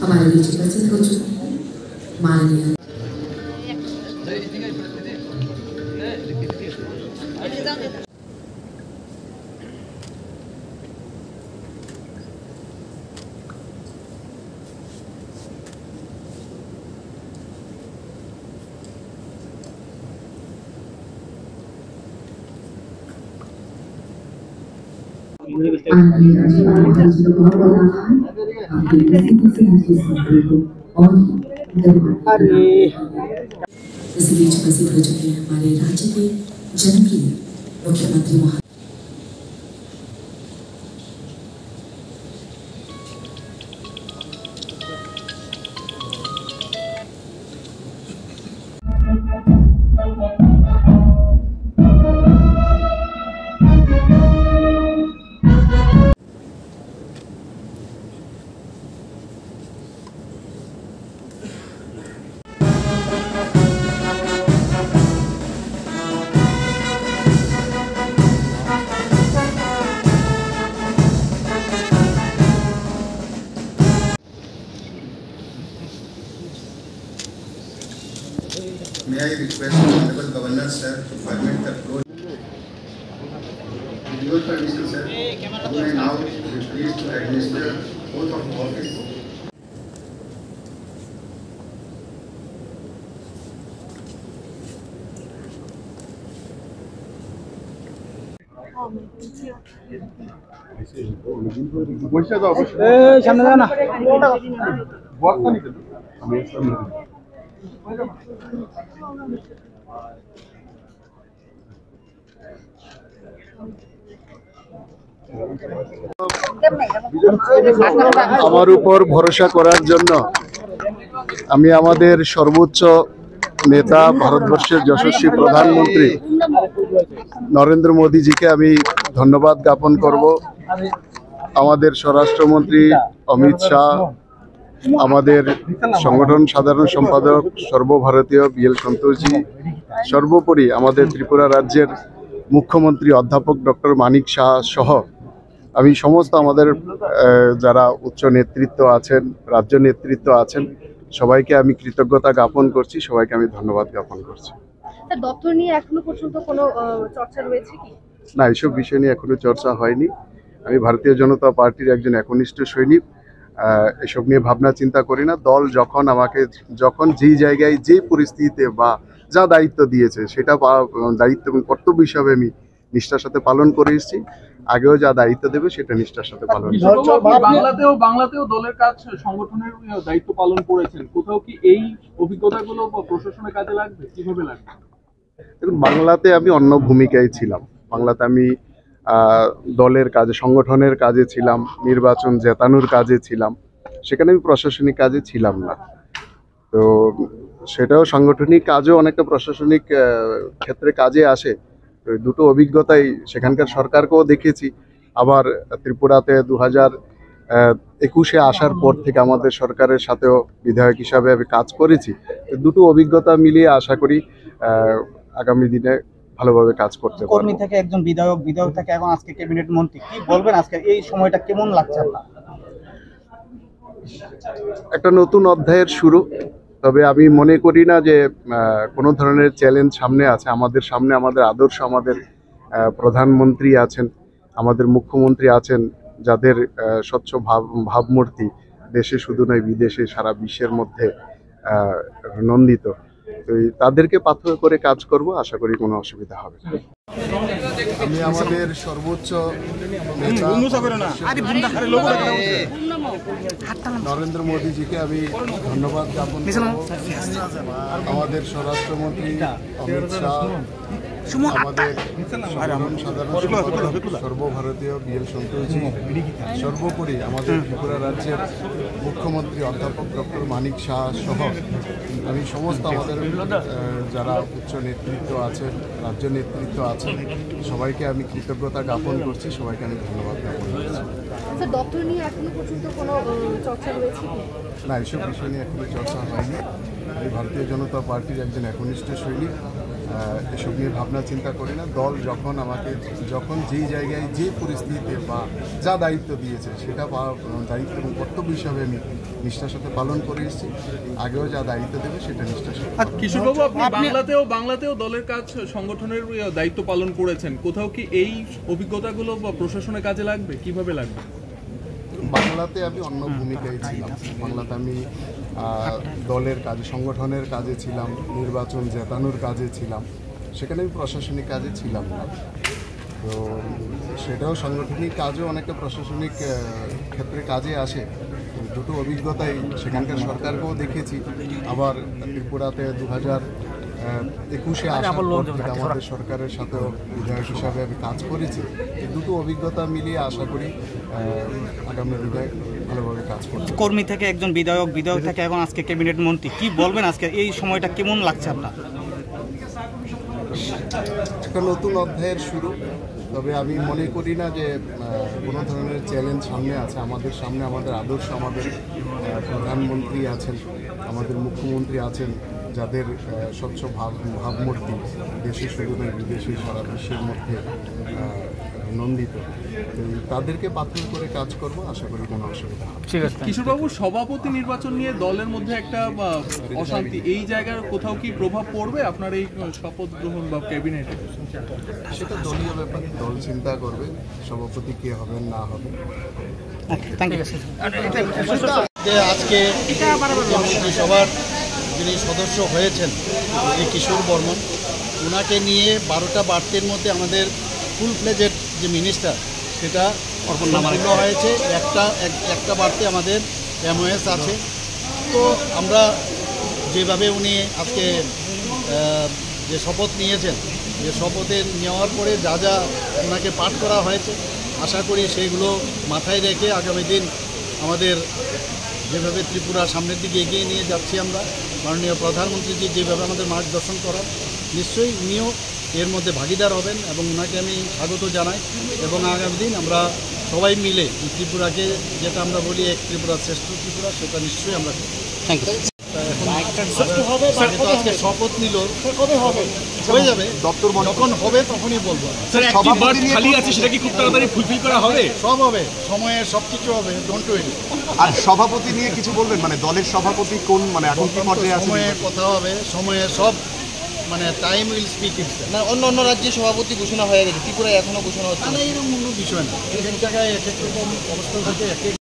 हमारे बीच उपस्थित हो चुके हैं माननीय इस बीच उपस्थित हो चुके हैं हमारे राज्य के जनप्रिय मुख्यमंत्री महोदय। May I request the Honorable Governor, sir, to permit the floor. With your permission, sir, you may now be pleased to administer oath of office. আমার উপর ভরসা করার জন্য আমি আমাদের সর্বোচ্চ নেতা ভারতবর্ষের যশস্বী প্রধানমন্ত্রী নরেন্দ্র মোদীজিকে আমি ধন্যবাদ জ্ঞাপন করব। আমাদের স্বরাষ্ট্রমন্ত্রী অমিত শাহ, আমাদের সংগঠন সাধারণ সম্পাদক সর্বভারতীয় বিএল সন্তোষজি, সর্বোপরি আমাদের ত্রিপুরা রাজ্যের মুখ্যমন্ত্রী অধ্যাপক ডক্টর মানিক শাহ সহ আমি সমস্ত আমাদের যারা উচ্চ নেতৃত্ব আছেন, রাজ্য নেতৃত্ব আছেন, সবাইকে আমি কৃতজ্ঞতা জ্ঞাপন করছি, সবাইকে আমি ধন্যবাদ জ্ঞাপন করছি। দপ্তর নিয়ে এখনো পর্যন্ত কোনো চর্চা রয়েছে কি? না, এইসব বিষয় নিয়ে এখনো চর্চা হয়নি। আমি ভারতীয় জনতা পার্টির একজন একনিষ্ঠ সৈনিক, এসব নিয়ে ভাবনা চিন্তা করি না। দল যখন যেই জায়গায় যে পরিস্থিতিতে বা যা দায়িত্ব দিয়েছে সেটা দায়িত্ব এবং কর্তব্য হিসাবে আমি নিষ্ঠার সাথে পালন করে এসেছি। আগেও যা দায়িত্ব দেবে সেটা নিষ্ঠার সাথে পালন বাংলাতেও দলের কাজ সংগঠনের দায়িত্ব পালন করেছেন, কোথাও কি এই অভিজ্ঞতাগুলো প্রশাসনের কাজে লাগবে? কিভাবে লাগবে? বাংলাতে আমি অন্য ভূমিকায় ছিলাম। বাংলাতে আমি দলের কাজে, সংগঠনের কাজে ছিলাম, নির্বাচন জেতানোর কাজে ছিলাম, সেখানে আমি প্রশাসনিক কাজে ছিলাম না। তো সেটাও সাংগঠনিক কাজও অনেকটা প্রশাসনিক ক্ষেত্রে কাজে আসে। তো দুটো অভিজ্ঞতাই সেখানকার সরকারকেও দেখেছি, আবার ত্রিপুরাতে 2021-এ আসার পর থেকে আমাদের সরকারের সাথেও বিধায়ক হিসাবে আমি কাজ করেছি। দুটো অভিজ্ঞতা মিলিয়ে আশা করি আগামী দিনে ভালোভাবে কাজ করতে পারবো। কর্মী থেকে একজন বিধায়ক থেকে এখন আজকে ক্যাবিনেট মন্ত্রী, কি বলবেন আজকে এই সময়টা কেমন লাগছে আপনার? একটা নতুন অধ্যায়ের শুরু। তবে আমি মনে করি না যে কোনো ধরনের চ্যালেঞ্জ সামনে আছে। আমাদের সামনে আমাদের আদর্শ, আমাদের প্রধানমন্ত্রী আছেন, আমাদের মুখ্যমন্ত্রী আছেন, যাদের স্বচ্ছ ভাবমূর্তি দেশে শুধু নয় বিদেশে সারা বিশ্বের মধ্যে নন্দিত। তো তাদেরকে পাথর করে কাজ করব, আশা করি কোনো অসুবিধা হবে না। আমি আমাদের সর্বোচ্চ নরেন্দ্র মোদীজিকে আমি ধন্যবাদ জ্ঞাপন করব। আমাদের স্বরাষ্ট্রমন্ত্রী অমিত শাহ, আমাদের সাধারণ সর্বভারতীয় বিএল সন্তোষজি, সর্বোপরি আমাদের ত্রিপুরা রাজ্যের মুখ্যমন্ত্রী অধ্যাপক ডক্টর মানিক শাহ সহ আমি সমস্ত আমাদের যারা উচ্চ নেতৃত্ব আছেন, রাজ্য নেতৃত্ব আছেন, সবাইকে আমি কৃতজ্ঞতা জ্ঞাপন করছি, সবাইকে আমি ধন্যবাদ জ্ঞাপন করছি। দপ্তর নিয়ে এখনো পর্যন্ত কোনো চর্চা রয়েছে কি? না, এইসব বিষয় নিয়ে এখনো চর্চা হয়নি। আমি ভারতীয় জনতা পার্টির একজন একনিষ্ঠ সৈনিক। এসব নিয়ে ভাবনা চিন্তা করি না। দল যখন যেই জায়গায় যে পরিস্থিতিতে বা যা দায়িত্ব দিয়েছে সেটা দায়িত্ব এবং কর্তব্য হিসাবে আমি নিষ্ঠার সাথে পালন করে এসেছি। আগেও যা দায়িত্ব দেবে সেটা নিষ্ঠার সাথে। কিশোরবাবু, আপনি বাংলাতেও দলের কাজ সংগঠনের দায়িত্ব পালন করেছেন, কোথাও কি এই অভিজ্ঞতাগুলো বা প্রশাসনের কাজে লাগবে, কিভাবে লাগবে? বাংলাতে আমি অন্য ভূমিকায় ছিলাম। বাংলাতে আমি দলের কাজে, সংগঠনের কাজে ছিলাম, নির্বাচন জেতানোর কাজে ছিলাম। সেখানে আমি প্রশাসনিক কাজে ছিলাম না। তো সেটাও সাংগঠনিক কাজও অনেকটা প্রশাসনিক ক্ষেত্রে কাজে আসে। দুটো অভিজ্ঞতাই সেখানকার সরকারকেও দেখেছি। আবার ত্রিপুরাতে 2021-এ আসার পর থেকে আমাদের সরকারের সাথেও বিধায়ক হিসাবে আমি কাজ করেছি। এই দুটো অভিজ্ঞতা মিলিয়ে আশা করি আগামী বিধায়ক ভালোভাবে কাজ করবে। কর্মী থেকে একজন বিধায়ক থেকে এখন আজকে ক্যাবিনেট মন্ত্রী, কি বলবেন আজকে এই সময়টা কেমন লাগছে আপনার? একটা নতুন অধ্যায়ের শুরু। তবে আমি মনে করি না যে কোনো ধরনের চ্যালেঞ্জ সামনে আছে। আমাদের সামনে আমাদের আদর্শ, আমাদের প্রধানমন্ত্রী আছেন, আমাদের মুখ্যমন্ত্রী আছেন, যাদের স্বচ্ছ ভাবমূর্তি দেশে শুধু নয় বিদেশে সারা বিশ্বের মধ্যে নন্দিত। তাদেরকে পাথর করে কাজ করব, আশা করি কোনো অসুবিধা হবে। ঠিক আছে। কিশোরবাবু, সভাপতি নির্বাচন নিয়ে দলের মধ্যে একটা অশান্তি, এই জায়গার কোথাও কি প্রভাব পড়বে আপনার এই শপথ গ্রহণ বা ক্যাবিনেটে? সেটা দলীয় ব্যাপার, দল চিন্তা করবে সভাপতি কে হবেন না হবেন। যে আজকে মন্ত্রিসভার যিনি সদস্য হয়েছেন এই কিশোর বর্মন, ওনাকে নিয়ে 12টা বার্তের মধ্যে আমাদের ফুল ফ্লেজেড যে মিনিস্টার সেটা সম্পূর্ণ হয়েছে। একটা বার্তে আমাদের MOS আছে। তো আমরা যেভাবে উনি আজকে যে শপথ নিয়েছেন, যে শপথে নেওয়ার পরে যা যা ওনাকে পাঠ করা হয়েছে, আশা করি সেইগুলো মাথায় রেখে আগামী দিন আমাদের যেভাবে ত্রিপুরা সামনের দিকে এগিয়ে নিয়ে যাচ্ছি আমরা, মাননীয় প্রধানমন্ত্রীজি যেভাবে আমাদের মার্গদর্শন করার, নিশ্চয়ই উনিও এর মধ্যে ভাগিদার হবেন এবং ওনাকে আমি স্বাগত জানাই। এবং আগামী দিন আমরা সবাই মিলে ত্রিপুরাকে, যেটা আমরা বলি এক ত্রিপুরা শ্রেষ্ঠ ত্রিপুরা, সেটা নিশ্চয়ই আমরা থ্যাংক ইউ। আজকে শপথ নিল, কবে হবে? হয়ে যাবে, দপ্তর যখন হবে তখনই বলবো। খালি আছে, সেটা কি খুব তাড়াতাড়ি ফুলফিল করা হবে? সব হবে, সময়ে সব কিছু হবে, ডোন্ট ওয়ারি। আর সভাপতি নিয়ে কিছু বলবেন, মানে দলের সভাপতি কোন, মানে এখন কি পর্যায়ে আছে? সময়ে কথা হবে, সময়ে সব, মানে টাইম উইল স্পিক ইটসেলফ। না, অন্য রাজ্যে সভাপতি ঘোষণা হয়ে গেছে, ত্রিপুরায় এখনো ঘোষণা হচ্ছে না। এরকম কোনো বিষয় না, এক এক জায়গায় এক এক রকম অবস্থা থাকে, এক এক